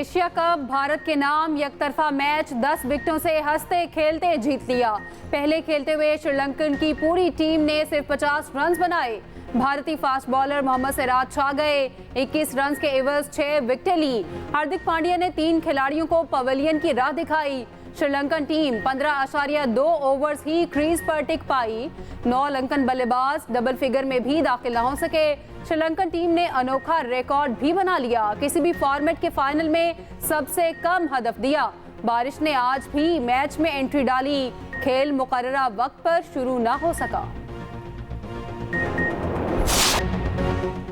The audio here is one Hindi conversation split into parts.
एशिया कप भारत के नाम एकतरफा मैच 10 विकेटों से हंसते खेलते जीत लिया। पहले खेलते हुए श्रीलंकन की पूरी टीम ने सिर्फ 50 रन बनाए। भारतीय फास्ट बॉलर मोहम्मद सिराज छा गए। 21 रन के एवज 6 विकेटें ली। हार्दिक पांड्या ने 3 खिलाड़ियों को पवेलियन की राह दिखाई। श्रीलंकन टीम 15.2 ओवर्स ही क्रीज पर टिक पाई। 9 लंकन बल्लेबाज डबल फिगर में भी दाखिल न हो सके। श्रीलंकन टीम ने अनोखा रिकॉर्ड भी बना लिया, किसी भी फॉर्मेट के फाइनल में सबसे कम हदफ दिया। बारिश ने आज भी मैच में एंट्री डाली। खेल मुकर्ररा वक्त पर शुरू न हो सका।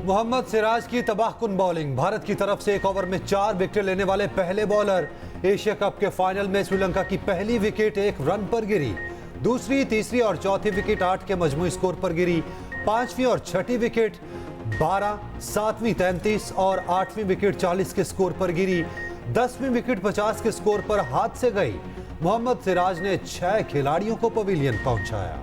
मोहम्मद सिराज की तबाहकुन बॉलिंग। भारत की तरफ से एक ओवर में 4 विकेट लेने वाले पहले बॉलर। एशिया कप के फाइनल में श्रीलंका की पहली विकेट 1 रन पर गिरी। दूसरी, तीसरी और चौथी विकेट 8 के मजमूई स्कोर पर गिरी। 5वीं और 6ठी विकेट 12, 7वीं 33 और 8वीं विकेट 40 के स्कोर पर गिरी। 10वीं विकेट 50 के स्कोर पर हाथ से गई। मोहम्मद सिराज ने 6 खिलाड़ियों को पवेलियन पहुंचाया।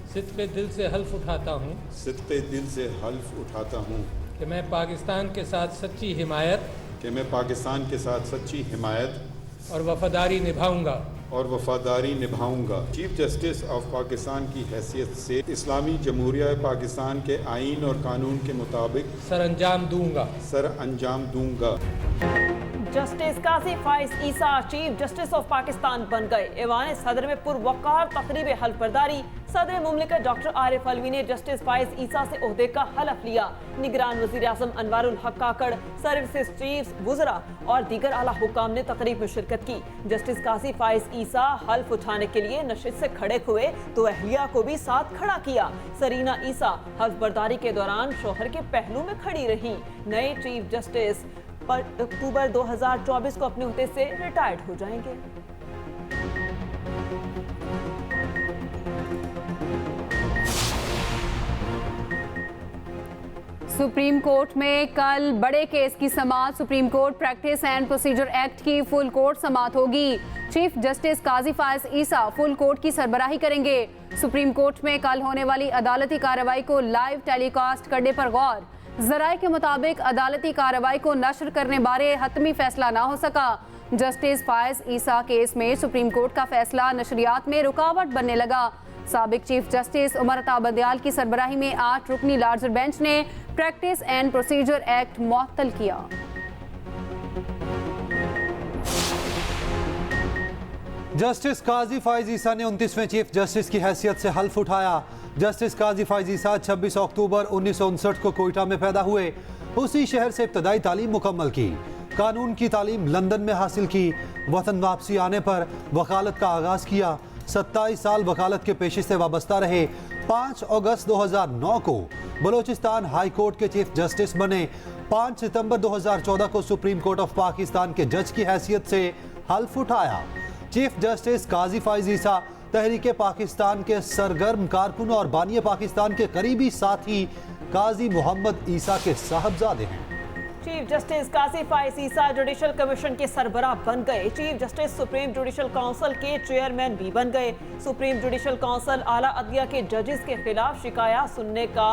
सिद्ध पे दिल से हल्फ उठाता हूँ सिद्ध पे दिल से हल्फ उठाता हूँ कि मैं पाकिस्तान के साथ सच्ची हिमायत और वफादारी निभाऊंगा। चीफ जस्टिस ऑफ पाकिस्तान की हैसियत से इस्लामी जमहूरिया पाकिस्तान के आईन और कानून के मुताबिक सर अंजाम दूंगा। Justice Qazi Faez Isa chief justice of Pakistan बन गए। ऐवान सदर में पुरवकार तकरीब हल्फ बर्दारी। सदर मुमलिकत डॉक्टर आरिफ अलवी ने जस्टिस फाइज ईसा से ओहदे का हलफ लिया। निगरान वज़ीर आज़म अनवारुल हक काकड़, सर्विसेज चीफ्स, वुज़रा और दीगर आला हुकाम ने तकरीब में शिरकत की। जस्टिस काजी फाइज ईसा हल्फ उठाने के लिए नशिस्त से खड़े हुए तो अहलिया को भी साथ खड़ा किया। सरीना ईसा हल्फ बर्दारी के दौरान शोहर के पहलू में खड़ी रही। नए चीफ जस्टिस अक्टूबर 2024 को अपने ओहदे से रिटायर्ड हो जाएंगे। सुप्रीम कोर्ट में कल बड़े केस की समाअत। Supreme court practice and procedure act की फुल कोर्ट समाअत होगी। Chief justice Qazi Faez Isa full court की सरबराही करेंगे। सुप्रीम कोर्ट में कल होने वाली अदालती कार्रवाई को लाइव टेलीकास्ट करने पर गौर। जराये के मुताबिक अदालती कार्रवाई को नश्र करने बारे हतमी फैसला ना हो सका। जस्टिस फाइज ईसा केस में सुप्रीम कोर्ट का फैसला नशरियात में रुकावट बनने लगा। साबिक चीफ जस्टिस उमर अता बंदयाल की सरबराही में 8 रुकनी लार्जर बेंच ने प्रैक्टिस एंड प्रोसीजर एक्ट मुअत्तल किया। जस्टिस काजी फाइज ईसा ने 29वें चीफ जस्टिस की हैसियत से हल्फ उठाया। जस्टिस काजी फाइज ईसा 26 अक्टूबर 1959 को कोयटा में पैदा हुए। उसी शहर से इब्तदाई तालीम मुकम्मल की। कानून की तालीम लंदन में हासिल की। वतन वापसी आने पर वकालत का आगाज किया। 27 साल वकालत के पेशे से वाबस्ता रहे। 5 अगस्त 2009 को बलोचिस्तान हाई कोर्ट के चीफ जस्टिस बने। 5 सितंबर 2014 को सुप्रीम कोर्ट ऑफ पाकिस्तान के जज की हैसियत से हल्फ उठाया। चीफ जस्टिस काजी फाइज ईसा तहरीक पाकिस्तान के सरगर्म कारकुन और बानी पाकिस्तान के करीबी साथी काजी मोहम्मद ईसा के साहबजादे हैं। चीफ जस्टिस काजी फाइज ईसा जुडिशल कमीशन के सरबराह बन गए। Chief justice supreme judicial council के चेयरमैन भी बन गए। सुप्रीम जुडिशल काउंसिल आला अदलिया के जजेस के खिलाफ शिकायत सुनने का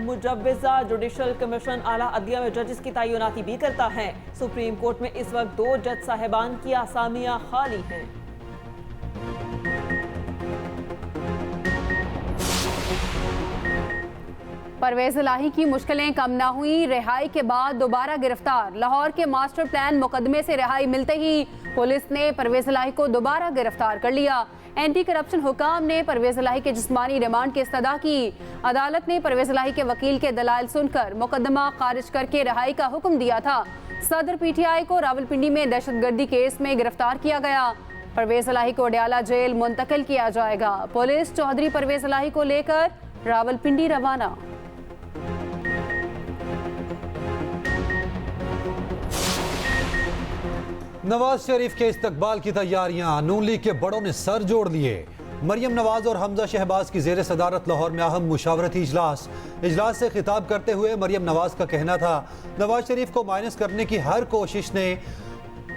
मुजव्वज़ा जुडिशल कमीशन आला अदलिया में जजेस की तैनाती भी करता है। सुप्रीम कोर्ट में इस वक्त 2 जज साहिबान की आसामियां खाली हैं। परवेज इलाही की मुश्किलें कम ना हुई। रिहाई के बाद दोबारा गिरफ्तार। लाहौर के मास्टर प्लान मुकदमे से रिहाई मिलते ही पुलिस ने परवेज इलाही को दोबारा गिरफ्तार कर लिया। एंटी करप्शन हुकाम ने परवेज इलाही के जिस्मानी रिमांड की इस्तदा की। अदालत ने परवेज इलाही के वकील के दलाइल सुनकर मुकदमा खारिज करके रिहाई का हुक्म दिया था। सदर पीटीआई को रावलपिंडी में दहशतगर्दी केस में गिरफ्तार किया गया। परवेज इलाही को अडयाला जेल मुंतकिल किया जाएगा। पुलिस चौधरी परवेज इलाही को लेकर रावलपिंडी रवाना। नवाज शरीफ के इस्तकबाल की तैयारियां। नून लीग के बड़ों ने सर जोड़ लिए। मरियम नवाज और हमजा शहबाज की जेर सदारत लाहौर में अहम मुशावरती इजलास से खिताब करते हुए मरियम नवाज का कहना था, नवाज शरीफ को माइनस करने की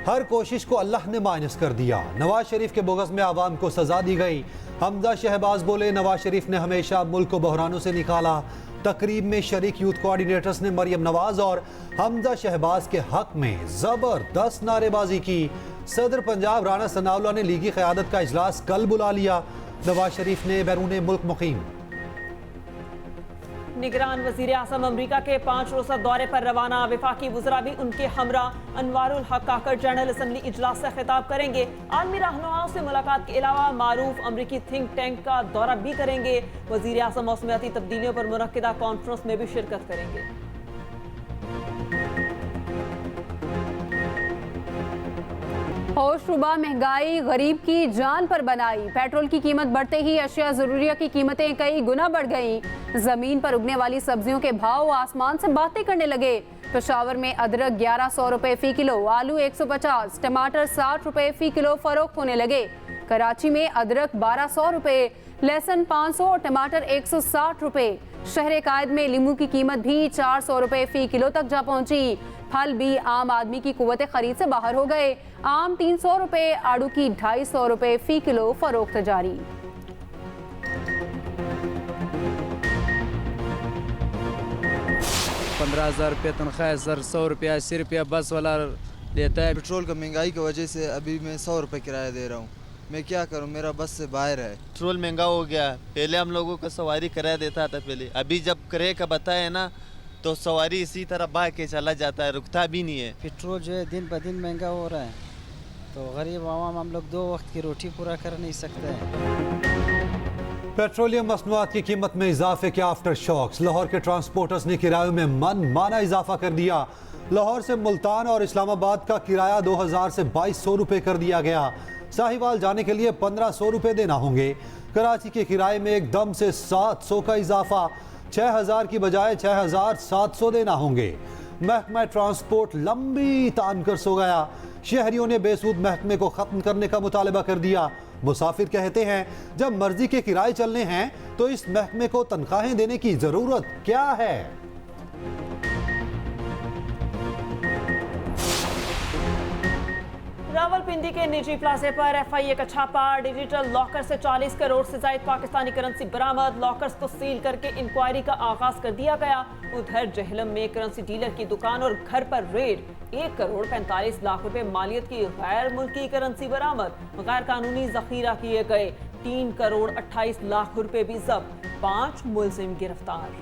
हर कोशिश को अल्लाह ने माइनस कर दिया। नवाज शरीफ के बोगस में आवाम को सजा दी गई। हमजा शहबाज बोले, नवाज शरीफ ने हमेशा मुल्क को बहरानों से निकाला। तकरीब में शरीक यूथ कोऑर्डिनेटर्स ने मरियम नवाज और हमजा शहबाज के हक में जबरदस्त नारेबाजी की। सदर पंजाब राणा सनाउल्लाह ने लीगी क़यादत का इजलास कल बुला लिया। नवाज शरीफ ने बैरून मुल्क मुकीम। निगरान वजीर आज़म अमरीका के 5 रोज़ा दौरे पर रवाना। वफाकी वज़रा भी उनके हमरा। अनवारुल हक काकर जनरल असम्बली इजलास से खिताब करेंगे। आलमी रहनुमाओं से मुलाकात के अलावा मारूफ अमरीकी थिंक टैंक का दौरा भी करेंगे। वजीर आज़म मौसमियाती तब्दीलियों पर मुनक्किदा कॉन्फ्रेंस में भी शिरकत करेंगे। होशरुबा महंगाई गरीब की जान पर बनाई। पेट्रोल की कीमत बढ़ते ही अशिया ज़रूरिया की कीमतें कई गुना बढ़ गईं। जमीन पर उगने वाली सब्जियों के भाव आसमान से बातें करने लगे। पेशावर में अदरक 1100 रुपए फी किलो, आलू 150, टमाटर 60 रुपए फी किलो फरोख्त होने लगे। कराची में अदरक 1200 रुपए, लहसुन 500 और टमाटर 160 रुपए। शहर कायद में लीमू की कीमत भी 400 रुपए फी किलो तक जा पहुंची। फल भी आम आदमी की कुव्वत खरीद से बाहर हो गए। आम 300 रुपए, आड़ू की 250 रुपए फी किलो फरोख्त जारी। ₹15,000 तनख्वाह, सर 100 रुपया 80 रुपया बस वाला लेता है। पेट्रोल का महंगाई की वजह से अभी मैं 100 रुपये किराया दे रहा हूँ। मैं क्या करूँ, मेरा बस से बाहर है। पेट्रोल महंगा हो गया। पहले हम लोगों को सवारी किराया देता था पहले, अभी जब किराए का बताया ना तो सवारी इसी तरह भाग के चला जाता है, रुकता भी नहीं है। पेट्रोल जो है दिन ब दिन महंगा हो रहा है, तो गरीब आवाम हम लोग 2 वक्त की रोटी पूरा कर नहीं सकते हैं। पेट्रोलियम मसनूआत की कीमत में इजाफे के आफ्टर शॉक्स। लाहौर के ट्रांसपोर्टर्स ने किरायों में मनमाना इजाफा कर दिया। लाहौर से मुल्तान और इस्लामाबाद का किराया 2000 से 2200 रुपये कर दिया गया। साहिवाल जाने के लिए 1500 रुपये देना होंगे। कराची के किराए में एकदम से 700 का इजाफा, 6000 की बजाय 6700 देना होंगे। महकमा ट्रांसपोर्ट लंबी तान कर सो गया। शहरियों ने बेसूद महकमे को खत्म करने का मुतालबा कर दिया। मुसाफिर कहते हैं, जब मर्जी के किराए चलने हैं तो इस महकमे को तनख्वाहें देने की जरूरत क्या है। रावलपिंडी के निजी प्लाजे पर FIA का छापा। डिजिटल लॉकर से 40 करोड़ से ज्यादा पाकिस्तानी करेंसी बरामद। लॉकर्स को सील करके इंक्वायरी का आगाज कर दिया गया। उधर जहलम में करेंसी डीलर की दुकान और घर पर रेड। 1 करोड़ 45 लाख रुपए मालियत की गैर मुल्की करेंसी बरामद। गैर कानूनी जखीरा किए गए। 3 करोड़ 28 लाख रुपए भी जब्त। 5 मुलजिम गिरफ्तार।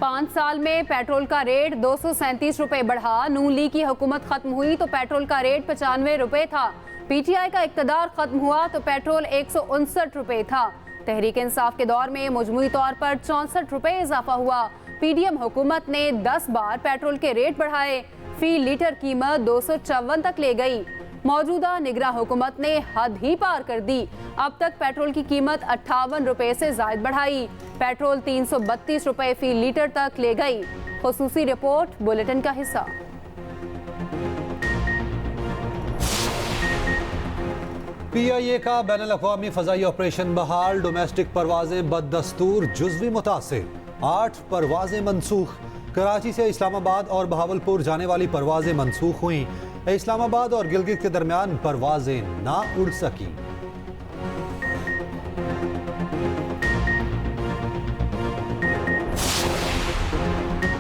5 साल में पेट्रोल का रेट 237 रुपए बढ़ा। नून लीग की हुकूमत खत्म हुई तो पेट्रोल का रेट 95 रुपए था। PTI का इक़्तिदार खत्म हुआ तो पेट्रोल 159 रुपए था। तहरीक इंसाफ के दौर में मजमूई तौर पर 64 रुपए इजाफा हुआ। PDM हुकूमत ने 10 बार पेट्रोल के रेट बढ़ाए। फी लीटर कीमत 254 तक ले गई। मौजूदा निगरान हुकूमत ने हद ही पार कर दी। अब तक पेट्रोल की कीमत 58 रुपए से जायद बढ़ाई। पेट्रोल 332 रुपए फी लीटर तक ले गई। खुसूसी रिपोर्ट बुलेटिन का हिस्सा। PIA का बैनुल-अक़वामी फ़ज़ाई ऑपरेशन बहाल। डोमेस्टिक परवाजें बददस्तूर जुज़वी मुतासिर। 8 परवाजें मनसूख। कराची से इस्लामाबाद और बहावलपुर जाने वाली परवाजें मनसूख हुई। इस्लामाबाद और गिलगित के दरमियान परवाजें ना उड़ सकी।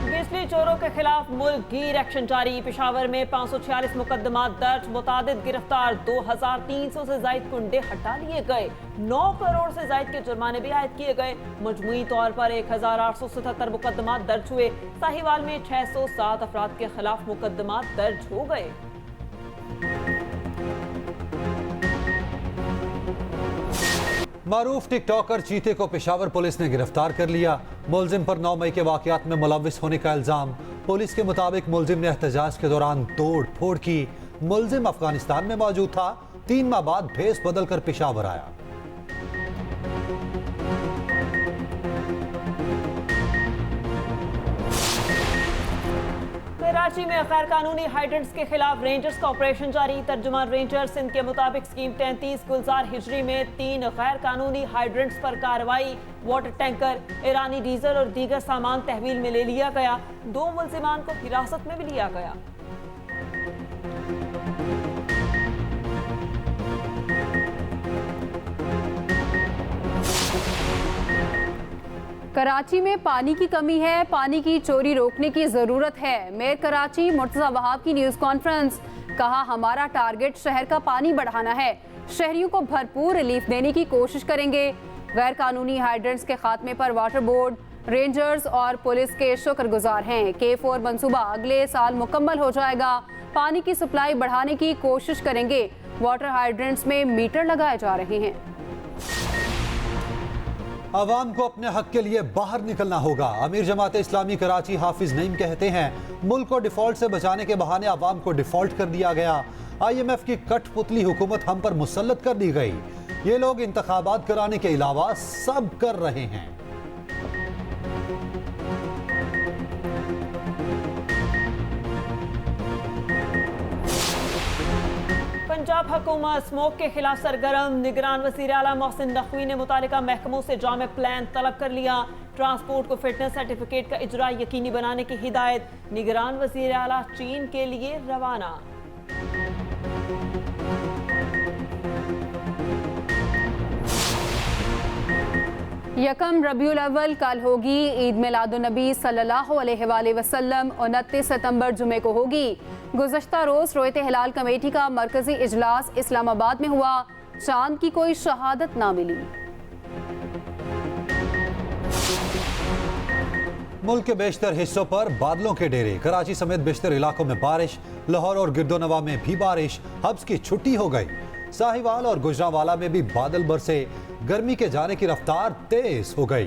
बिजली चोरों के खिलाफ मुल्क गीर एक्शन जारी। पेशावर में 546 मुकदमा दर्ज। मुतादिद गिरफ्तार। 2300 से ज्यादा कुंडे हटा लिए गए। 9 करोड़ से ज्यादा के जुर्माने भी आयद किए गए। मजमूई तौर पर 1877 मुकदमा दर्ज हुए। साहिवाल में 607 अफराद के खिलाफ मुकदमा दर्ज हो गए। मारूफ टिकटॉकर चीते को पेशावर पुलिस ने गिरफ्तार कर लिया। मुलजिम पर 9 मई के वाकयात में मुलव्विस होने का इल्जाम। पुलिस के मुताबिक मुलजिम ने एहतजाज के दौरान तोड़ फोड़ की। मुलजिम अफगानिस्तान में मौजूद था। 3 माह बाद भेस बदल कर पेशावर आया। कराची में गैर कानूनी हाइड्रेंट्स के खिलाफ रेंजर्स का ऑपरेशन जारी। तर्जुमान रेंजर सिंध के मुताबिक स्कीम 33 गुलजार हिजरी में 3 गैर कानूनी हाइड्रेंट्स पर कार्रवाई। वाटर टैंकर, ईरानी डीजल और दीगर सामान तहवील में ले लिया गया। 2 मुलजिमान को हिरासत में भी लिया गया। कराची में पानी की कमी है, पानी की चोरी रोकने की जरूरत है। मेयर कराची मुर्तजा वहाब की न्यूज कॉन्फ्रेंस, कहा हमारा टारगेट शहर का पानी बढ़ाना है, शहरियों को भरपूर रिलीफ देने की कोशिश करेंगे। गैर कानूनी हाइड्रेंट्स के खात्मे पर वाटर बोर्ड, रेंजर्स और पुलिस के शुक्रगुजार हैं। K4 मंसूबा अगले साल मुकम्मल हो जाएगा। पानी की सप्लाई बढ़ाने की कोशिश करेंगे। वाटर हाइड्रेंट्स में मीटर लगाए जा रहे हैं। आवाम को अपने हक के लिए बाहर निकलना होगा। अमीर जमात इस्लामी कराची हाफिज नईम कहते हैं, मुल्क को डिफॉल्ट से बचाने के बहाने आवाम को डिफॉल्ट कर दिया गया। IMF की कठपुतली हुकूमत हम पर मुसल्लत कर दी गई। ये लोग इंतखाबात कराने के अलावा सब कर रहे हैं। पंजाब हुकूमत स्मोक के खिलाफ सरगर्म। निगरान वज़ीर आला मोहसिन नकवी ने मुतालिका महकमों से जामे प्लान तलब कर लिया। ट्रांसपोर्ट को फिटनेस सर्टिफिकेट का इजरा यकीनी बनाने की हिदायत। निगरान वज़ीर आला चीन के लिए रवाना। यकम रबीउल अव्वल कल होगी ईद मिलादुन्नबी सल्लल्लाहु अलैहि वसल्लम। 29 सितंबर जुमे को होगी। गुज़श्ता रोज रोयत हिलाल कमेटी का मरकजी इजलास इस्लामाबाद में हुआ। चांद की कोई शहादत ना मिली। मुल्क के बेशतर हिस्सों पर बादलों के डेरे। कराची समेत बेशतर इलाकों में बारिश। लाहौर और गिरदोनवा में भी बारिश। हब्स की छुट्टी हो गई। साहिवाल और गुजरांवाला में भी बादल बरसे। गर्मी के जाने की रफ्तार तेज हो गई।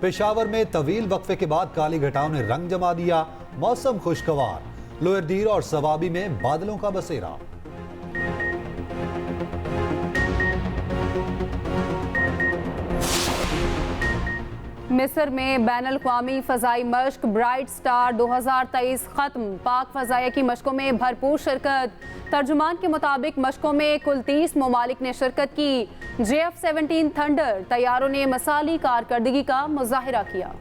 पेशावर में तवील वक्फे के बाद काली घटाओं ने रंग जमा दिया। मौसम खुशगवार। लोअर दीर और सवाबी में बादलों का बसेरा। मिस्र में बैनुल-अक़वामी फ़ज़ाई मश्क ब्राइट स्टार 2023 खत्म। पाक फ़ज़ाइया की मशकों में भरपूर शिरकत। तर्जुमान के मुताबिक मशकों में कुल 30 ममालिक ने शिरकत की। JF-17 थंडर तैयारों ने मसाली कारकर्दगी का मुजाहिरा किया।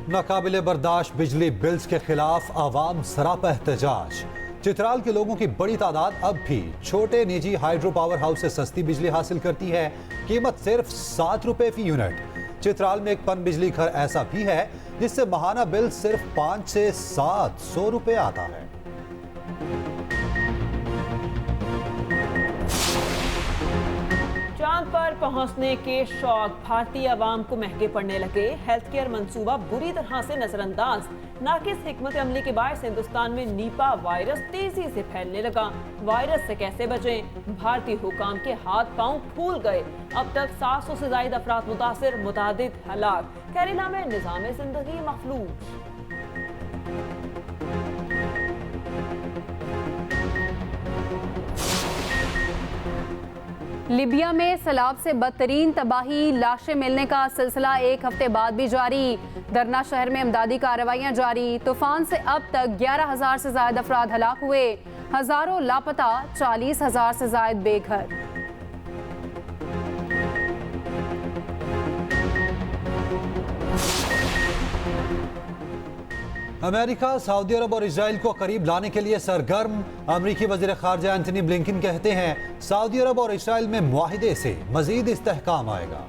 नाकाबिले बर्दाश्त बिजली बिल्स के खिलाफ आवाम सरापा एहतजाज। चित्राल के लोगों की बड़ी तादाद अब भी छोटे निजी हाइड्रो पावर हाउस से सस्ती बिजली हासिल करती है। कीमत सिर्फ 7 रुपए फी यूनिट। चित्राल में एक पन बिजली घर ऐसा भी है जिससे माहाना बिल सिर्फ 5 से 700 रुपए आता है। चांद पर पहुंचने के शौक भारतीय आवाम को महंगे पड़ने लगे। हेल्थ केयर मंसूबा बुरी तरह से नजरअंदाज। नाकिस हिकमत अमली के बायस हिंदुस्तान में नीपा वायरस तेजी से फैलने लगा। वायरस से कैसे बचें? भारतीय हुकाम के हाथ पांव फूल गए। अब तक 700 से ज्यादा अफराद मुतासिर, मुतादिद हलाक। कैराना में निज़ाम जिंदगी मफलूज। लिबिया में सैलाब से बदतरीन तबाही। लाशें मिलने का सिलसिला एक हफ्ते बाद भी जारी। दरना शहर में इमदादी कार्रवाइयां जारी। तूफान से अब तक 11,000 से ज्यादा अफराद हलाक हुए। हजारों लापता, 40,000 से ज्यादा बेघर। अमेरिका सऊदी अरब और इजराइल को करीब लाने के लिए सरगर्म। अमरीकी वज़ीर ख़ारजा एंथनी ब्लिंकन कहते हैं, सऊदी अरब और इजराइल में मुआहिदे से मज़ीद इस्तेहकाम आएगा।